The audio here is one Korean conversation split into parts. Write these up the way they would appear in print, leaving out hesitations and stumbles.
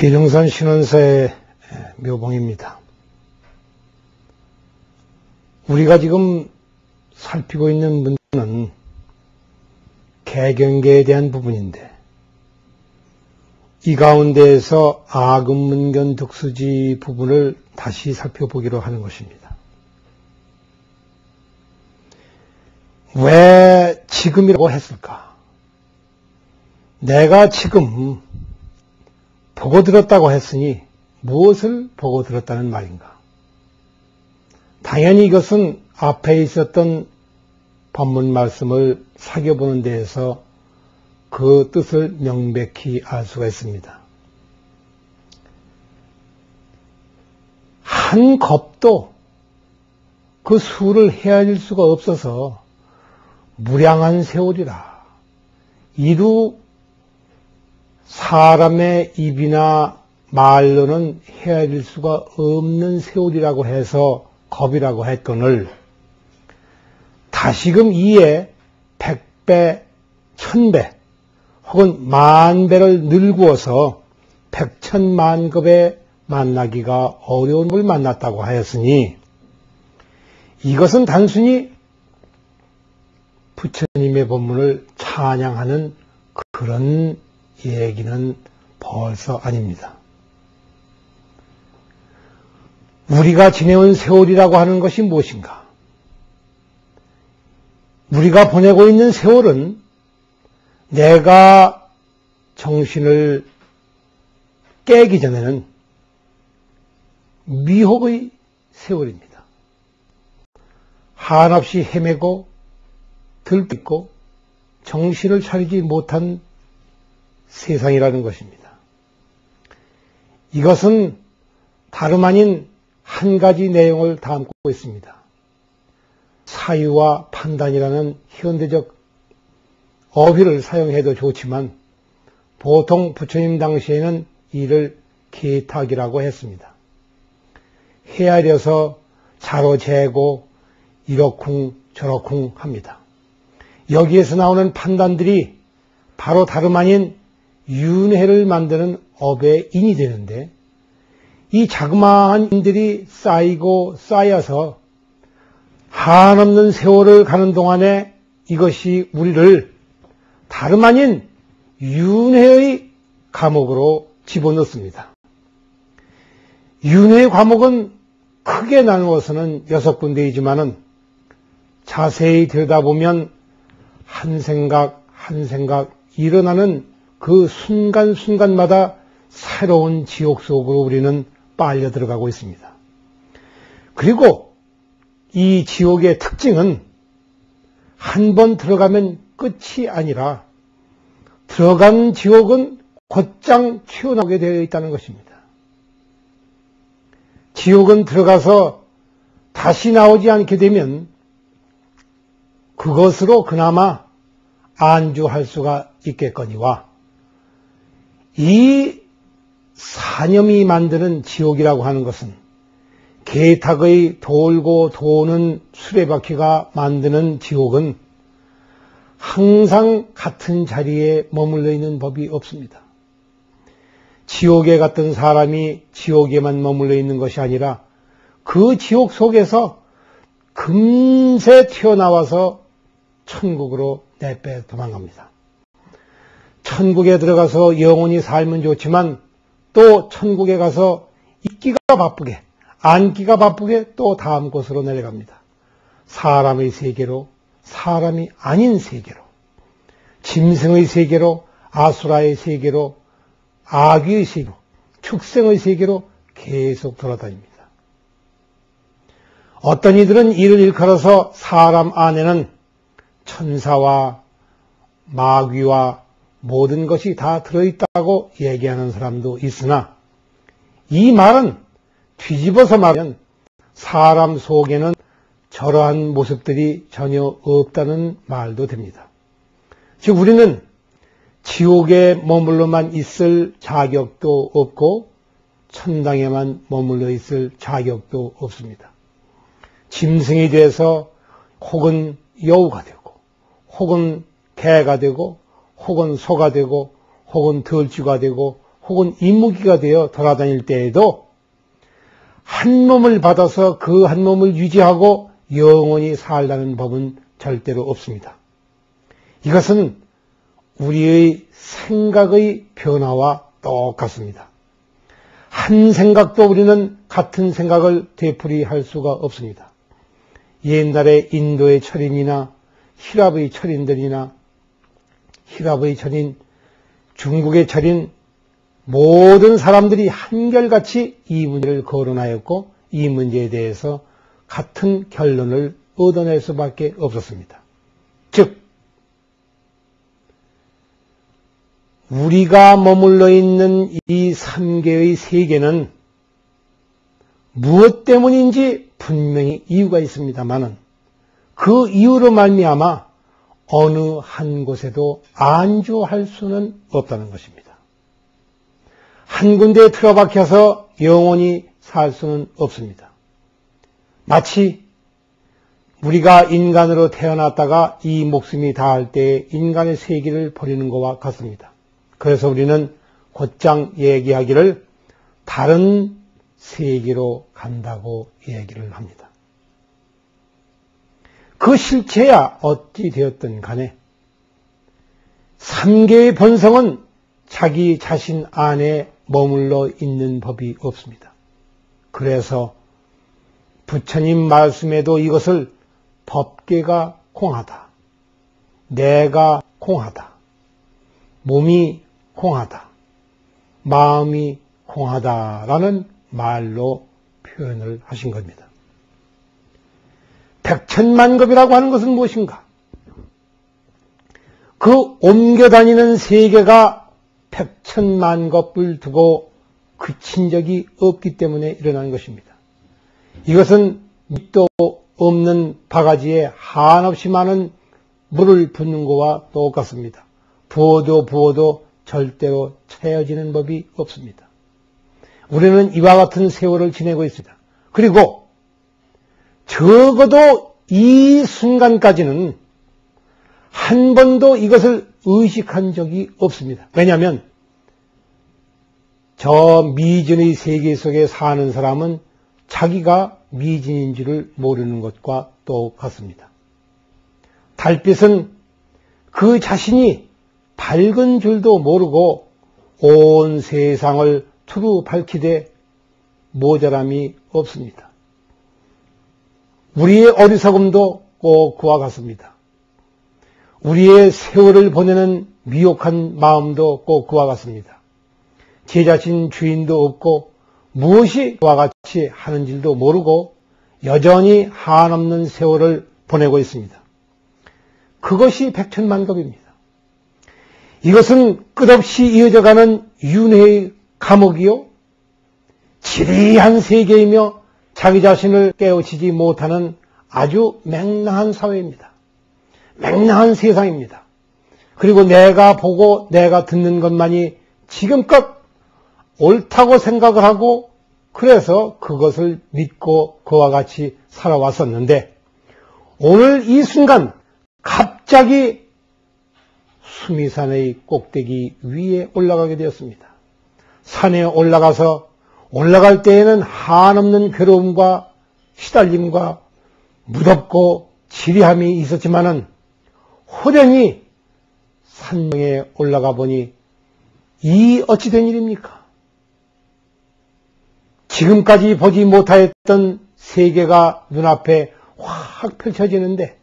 기릉선 신원사의 묘봉입니다. 우리가 지금 살피고 있는 문제는 개경계에 대한 부분인데, 이 가운데에서 아금문견 득수지 부분을 다시 살펴보기로 하는 것입니다. 왜 지금이라고 했을까? 내가 지금 보고 들었다고 했으니 무엇을 보고 들었다는 말인가? 당연히 이것은 앞에 있었던 법문 말씀을 살펴보는 데에서 그 뜻을 명백히 알 수가 있습니다. 한 겁도 그 수를 헤아릴 수가 없어서 무량한 세월이라, 이루 사람의 입이나 말로는 헤아릴 수가 없는 세월이라고 해서 겁이라고 했거늘, 다시금 이에 100배, 1000배 혹은 만배를 늘구어서 100,000,000급에 만나기가 어려운 걸 만났다고 하였으니, 이것은 단순히 부처님의 법문을 찬양하는 그런 얘기는 벌써 아닙니다. 우리가 지내온 세월이라고 하는 것이 무엇인가? 우리가 보내고 있는 세월은 내가 정신을 깨기 전에는 미혹의 세월입니다. 한없이 헤매고 들끓고 정신을 차리지 못한 세상이라는 것입니다. 이것은 다름 아닌 한 가지 내용을 담고 있습니다. 사유와 판단이라는 현대적 어휘를 사용해도 좋지만, 보통 부처님 당시에는 이를 개탁이라고 했습니다. 헤아려서 자로 재고 이러쿵 저러쿵 합니다. 여기에서 나오는 판단들이 바로 다름 아닌 윤회를 만드는 업의 인이 되는데, 이 자그마한 인들이 쌓이고 쌓여서 한없는 세월을 가는 동안에 이것이 우리를 다름 아닌 윤회의 감옥으로 집어넣습니다. 윤회의 감옥은 크게 나누어서는 6군데이지만은 자세히 들여다보면 한 생각 한 생각 일어나는 그 순간순간마다 새로운 지옥 속으로 우리는 빨려 들어가고 있습니다. 그리고 이 지옥의 특징은 한 번 들어가면 끝이 아니라 들어간 지옥은 곧장 튀어나오게 되어 있다는 것입니다. 지옥은 들어가서 다시 나오지 않게 되면 그것으로 그나마 안주할 수가 있겠거니와, 이 사념이 만드는 지옥이라고 하는 것은 개탁의 돌고 도는 수레바퀴가 만드는 지옥은 항상 같은 자리에 머물러 있는 법이 없습니다. 지옥에 갔던 사람이 지옥에만 머물러 있는 것이 아니라 그 지옥 속에서 금세 튀어나와서 천국으로 내빼 도망갑니다. 천국에 들어가서 영원히 살면 좋지만 또 천국에 가서 있기가 바쁘게, 앉기가 바쁘게 또 다음 곳으로 내려갑니다. 사람의 세계로, 사람이 아닌 세계로, 짐승의 세계로, 아수라의 세계로, 아귀의 세계로, 축생의 세계로 계속 돌아다닙니다. 어떤 이들은 이를 일컬어서 사람 안에는 천사와 마귀와 모든 것이 다 들어있다고 얘기하는 사람도 있으나, 이 말은 뒤집어서 말하면 사람 속에는 저러한 모습들이 전혀 없다는 말도 됩니다. 즉 우리는 지옥에 머물러만 있을 자격도 없고 천당에만 머물러 있을 자격도 없습니다. 짐승이 돼서 혹은 여우가 되고, 혹은 개가 되고, 혹은 소가 되고, 혹은 들쥐가 되고, 혹은 인무기가 되어 돌아다닐 때에도 한 몸을 받아서 그 한 몸을 유지하고 영원히 살다는 법은 절대로 없습니다. 이것은 우리의 생각의 변화와 똑같습니다. 한 생각도 우리는 같은 생각을 되풀이할 수가 없습니다. 옛날에 인도의 철인이나 히랍의 철인들이나 히랍의 철인, 중국의 철인, 모든 사람들이 한결같이 이 문제를 거론하였고 이 문제에 대해서 같은 결론을 얻어낼 수밖에 없었습니다. 즉, 우리가 머물러 있는 이 3개의 세계는 무엇 때문인지 분명히 이유가 있습니다마는 그 이유로 말미암아 어느 한 곳에도 안주할 수는 없다는 것입니다. 한 군데에 틀어박혀서 영원히 살 수는 없습니다. 마치 우리가 인간으로 태어났다가 이 목숨이 닿을 때 인간의 세계를 버리는 것과 같습니다. 그래서 우리는 곧장 얘기하기를 다른 세계로 간다고 얘기를 합니다. 그 실체야 어찌 되었든 간에 3개의 본성은 자기 자신 안에 머물러 있는 법이 없습니다. 그래서 부처님 말씀에도 이것을 법계가 공하다, 내가 공하다, 몸이 공하다, 마음이 공하다라는 말로 표현을 하신 겁니다. 백천만겁이라고 하는 것은 무엇인가? 그 옮겨다니는 세계가 백천만겁을 두고 그친 적이 없기 때문에 일어난 것입니다. 이것은 밑도 없는 바가지에 한없이 많은 물을 붓는 것과 똑같습니다. 부어도 절대로 채워지는 법이 없습니다. 우리는 이와 같은 세월을 지내고 있습니다. 그리고 적어도 이 순간까지는 한 번도 이것을 의식한 적이 없습니다. 왜냐하면 저 미진의 세계 속에 사는 사람은 자기가 미진인 줄을 모르는 것과 똑같습니다. 달빛은 그 자신이 밝은 줄도 모르고 온 세상을 두루 밝히되 모자람이 없습니다. 우리의 어리석음도 꼭 그와 같습니다. 우리의 세월을 보내는 미혹한 마음도 꼭 그와 같습니다. 제 자신 주인도 없고 무엇이 그와 같이 하는 줄도 모르고 여전히 한없는 세월을 보내고 있습니다. 그것이 백천만겁입니다. 이것은 끝없이 이어져가는 윤회의 감옥이요, 지리한 세계이며 자기 자신을 깨우치지 못하는 아주 맹랑한 사회입니다. 맹랑한 세상입니다. 그리고 내가 보고 내가 듣는 것만이 지금껏 옳다고 생각을 하고 그래서 그것을 믿고 그와 같이 살아왔었는데 오늘 이 순간 갑자기 수미산의 꼭대기 위에 올라가게 되었습니다. 산에 올라가서 올라갈 때에는 한없는 괴로움과 시달림과 무덥고 지리함이 있었지만은 호련히 산명에 올라가 보니 이 어찌 된 일입니까? 지금까지 보지 못하였던 세계가 눈앞에 확 펼쳐지는데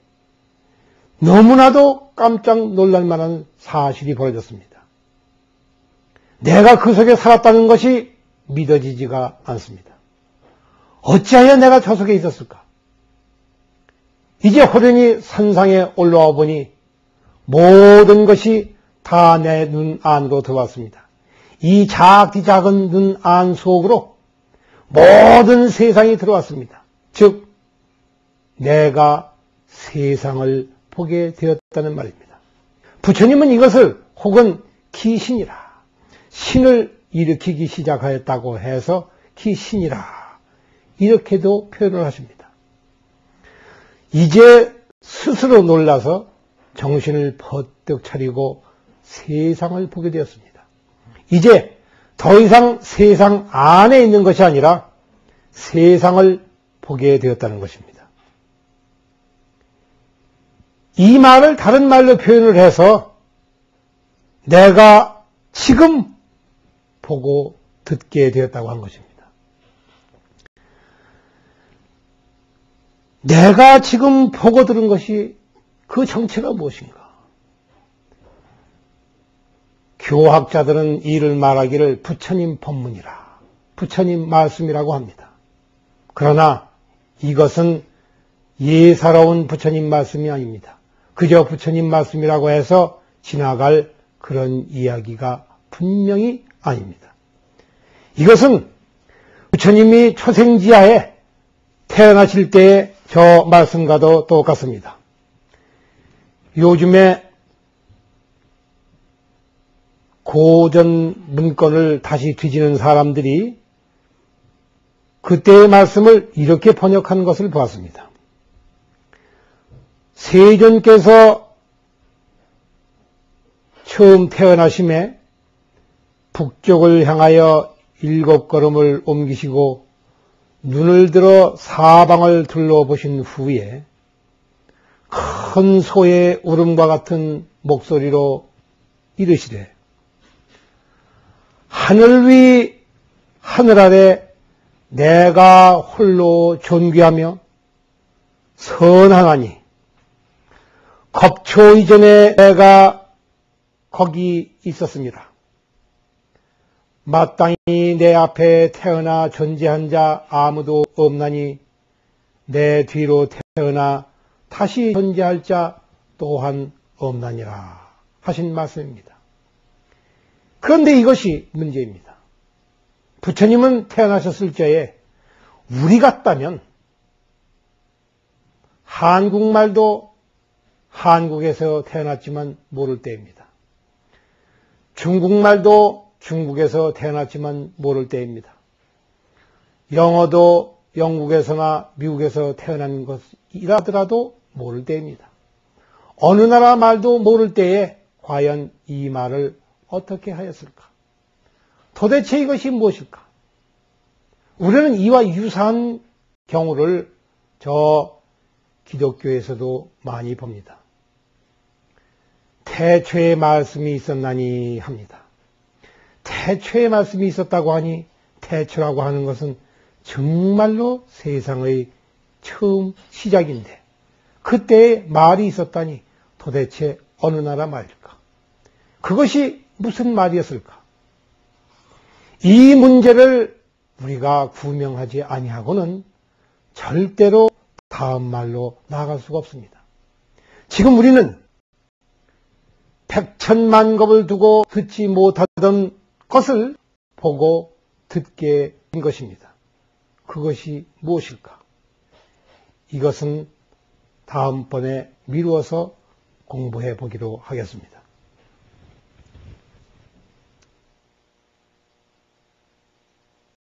너무나도 깜짝 놀랄 만한 사실이 벌어졌습니다. 내가 그 속에 살았다는 것이 믿어지지가 않습니다. 어찌하여 내가 저 속에 있었을까? 이제 호련히 산상에 올라와 보니 모든 것이 다 내 눈 안으로 들어왔습니다. 이 작디 작은 눈 안 속으로 모든 세상이 들어왔습니다. 즉 내가 세상을 보게 되었다는 말입니다. 부처님은 이것을 혹은 기신이라, 신을 일으키기 시작하였다고 해서 기신이라 이렇게도 표현을 하십니다. 이제 스스로 놀라서 정신을 퍼뜩 차리고 세상을 보게 되었습니다. 이제 더 이상 세상 안에 있는 것이 아니라 세상을 보게 되었다는 것입니다. 이 말을 다른 말로 표현을 해서 내가 지금 보고 듣게 되었다고 한 것입니다. 내가 지금 보고 들은 것이 그 정체가 무엇인가? 교학자들은 이를 말하기를 부처님 법문이라, 부처님 말씀이라고 합니다. 그러나 이것은 예사로운 부처님 말씀이 아닙니다. 그저 부처님 말씀이라고 해서 지나갈 그런 이야기가 분명히 아닙니다. 이것은 부처님이 초생지하에 태어나실 때의 저 말씀과도 똑같습니다. 요즘에 고전 문건을 다시 뒤지는 사람들이 그때의 말씀을 이렇게 번역하는 것을 보았습니다. 세존께서 처음 태어나심에 북쪽을 향하여 7걸음을 옮기시고 눈을 들어 사방을 둘러보신 후에 큰 소의 울음과 같은 목소리로 이르시되 하늘 위 하늘 아래 내가 홀로 존귀하며 선하나니 겁초 이전에 내가 거기 있었습니다. 마땅히 내 앞에 태어나 존재한 자 아무도 없나니 내 뒤로 태어나 다시 존재할 자 또한 없나니라 하신 말씀입니다. 그런데 이것이 문제입니다. 부처님은 태어나셨을 때에 우리 같다면 한국말도 한국에서 태어났지만 모를 때입니다. 중국말도 중국에서 태어났지만 모를 때입니다. 영어도 영국에서나 미국에서 태어난 것이라더라도 모를 때입니다. 어느 나라 말도 모를 때에 과연 이 말을 어떻게 하였을까? 도대체 이것이 무엇일까? 우리는 이와 유사한 경우를 저 기독교에서도 많이 봅니다. 태초에 말씀이 있었나니 합니다. 태초에 말씀이 있었다고 하니 태초라고 하는 것은 정말로 세상의 처음 시작인데 그때에 말이 있었다니 도대체 어느 나라 말일까? 그것이 무슨 말이었을까? 이 문제를 우리가 구명하지 아니하고는 절대로 다음 말로 나아갈 수가 없습니다. 지금 우리는 백천만겁을 두고 듣지 못하던 것을 보고 듣게 된 것입니다. 그것이 무엇일까? 이것은 다음번에 미루어서 공부해 보기로 하겠습니다.